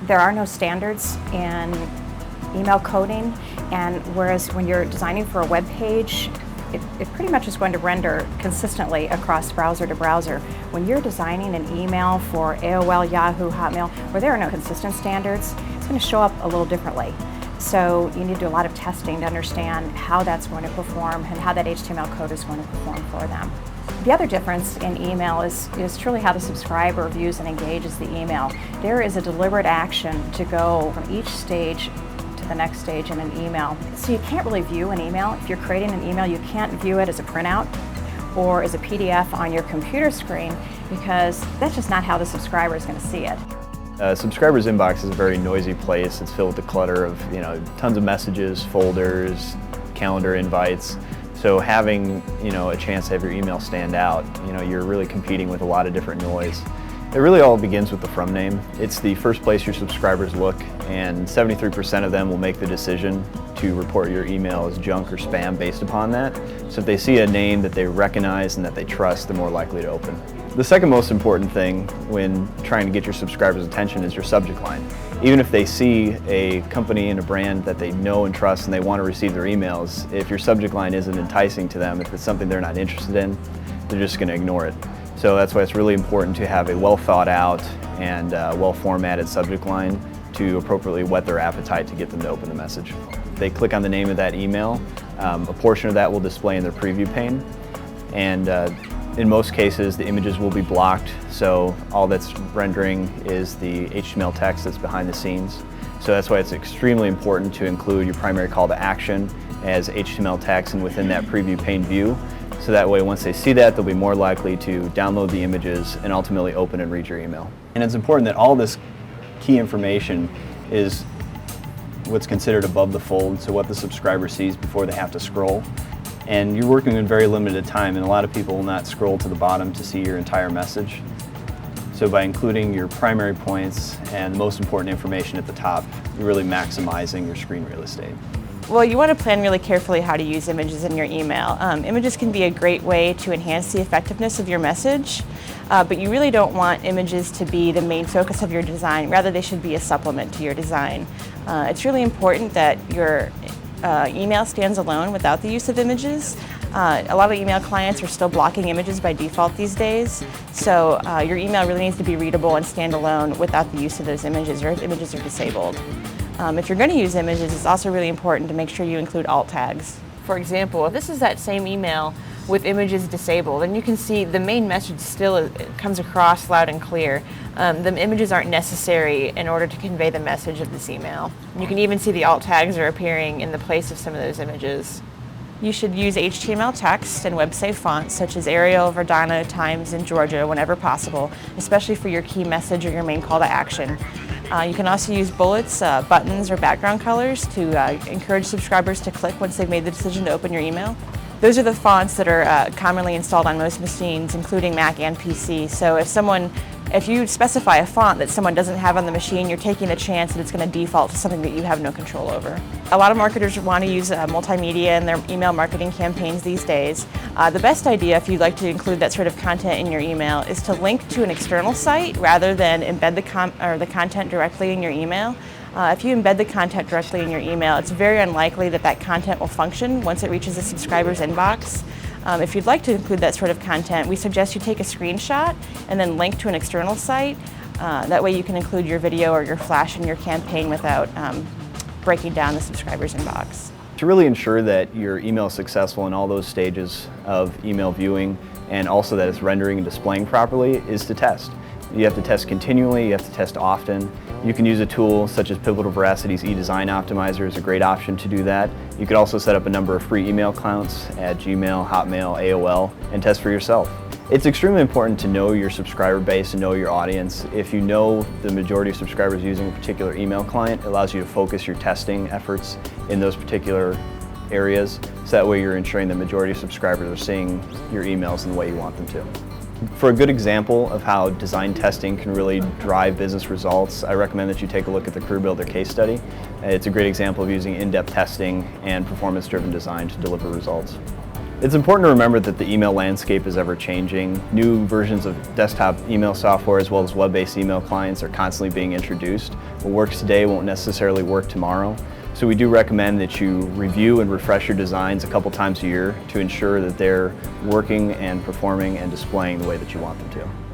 There are no standards in email coding, and whereas when you're designing for a web page, it pretty much is going to render consistently across browser to browser. When you're designing an email for AOL, Yahoo, Hotmail, where there are no consistent standards, it's going to show up a little differently. So you need to do a lot of testing to understand how that's going to perform and how that HTML code is going to perform for them. The other difference in email is truly how the subscriber views and engages the email. There is a deliberate action to go from each stage to the next stage in an email. So you can't really view an email. If you're creating an email, you can't view it as a printout or as a PDF on your computer screen, because that's just not how the subscriber is going to see it. Subscriber's inbox is a very noisy place. It's filled with the clutter of tons of messages, folders, calendar invites. So having a chance to have your email stand out, you're really competing with a lot of different noise. It really all begins with the from name. It's the first place your subscribers look, and 73% of them will make the decision to report your email as junk or spam based upon that. So if they see a name that they recognize and that they trust, they're more likely to open. The second most important thing when trying to get your subscribers' attention is your subject line. Even if they see a company and a brand that they know and trust and they want to receive their emails, if your subject line isn't enticing to them, if it's something they're not interested in, they're just going to ignore it. So that's why it's really important to have a well thought out and well formatted subject line to appropriately whet their appetite to get them to open the message. If they click on the name of that email, a portion of that will display in their preview pane, and in most cases the images will be blocked, so all that's rendering is the HTML text that's behind the scenes. So that's why it's extremely important to include your primary call to action as HTML text and within that preview pane view. So that way, once they see that, they'll be more likely to download the images and ultimately open and read your email. And it's important that all this key information is what's considered above the fold, so what the subscriber sees before they have to scroll. And you're working in very limited time, and a lot of people will not scroll to the bottom to see your entire message. So by including your primary points and the most important information at the top, you're really maximizing your screen real estate. Well, you want to plan really carefully how to use images in your email. Images can be a great way to enhance the effectiveness of your message, but you really don't want images to be the main focus of your design. Rather, they should be a supplement to your design. It's really important that your email stands alone without the use of images. A lot of email clients are still blocking images by default these days, so your email really needs to be readable and stand alone without the use of those images, or if images are disabled. If you're going to use images, it's also really important to make sure you include alt tags. For example, if this is that same email with images disabled, then you can see the main message still comes across loud and clear. The images aren't necessary in order to convey the message of this email. You can even see the alt tags are appearing in the place of some of those images. You should use HTML text and web-safe fonts such as Arial, Verdana, Times, and Georgia whenever possible, especially for your key message or your main call to action. You can also use bullets, buttons, or background colors to encourage subscribers to click once they've made the decision to open your email. Those are the fonts that are commonly installed on most machines, including Mac and PC. So if you specify a font that someone doesn't have on the machine, you're taking a chance that it's going to default to something that you have no control over. A lot of marketers want to use multimedia in their email marketing campaigns these days. The best idea, if you'd like to include that sort of content in your email, is to link to an external site rather than embed the content directly in your email. If you embed the content directly in your email, it's very unlikely that that content will function once it reaches the subscriber's inbox. If you'd like to include that sort of content, we suggest you take a screenshot and then link to an external site. That way you can include your video or your flash in your campaign without breaking down the subscriber's inbox. To really ensure that your email is successful in all those stages of email viewing, and also that it's rendering and displaying properly, is to test. You have to test continually, you have to test often. You can use a tool such as Pivotal Veracity's eDesign Optimizer is a great option to do that. You could also set up a number of free email accounts at Gmail, Hotmail, AOL, and test for yourself. It's extremely important to know your subscriber base and know your audience. If you know the majority of subscribers using a particular email client, it allows you to focus your testing efforts in those particular areas, so that way you're ensuring the majority of subscribers are seeing your emails in the way you want them to. For a good example of how design testing can really drive business results, I recommend that you take a look at the CareerBuilder case study. It's a great example of using in-depth testing and performance-driven design to deliver results. It's important to remember that the email landscape is ever changing. New versions of desktop email software as well as web-based email clients are constantly being introduced. What works today won't necessarily work tomorrow. So we do recommend that you review and refresh your designs a couple times a year to ensure that they're working and performing and displaying the way that you want them to.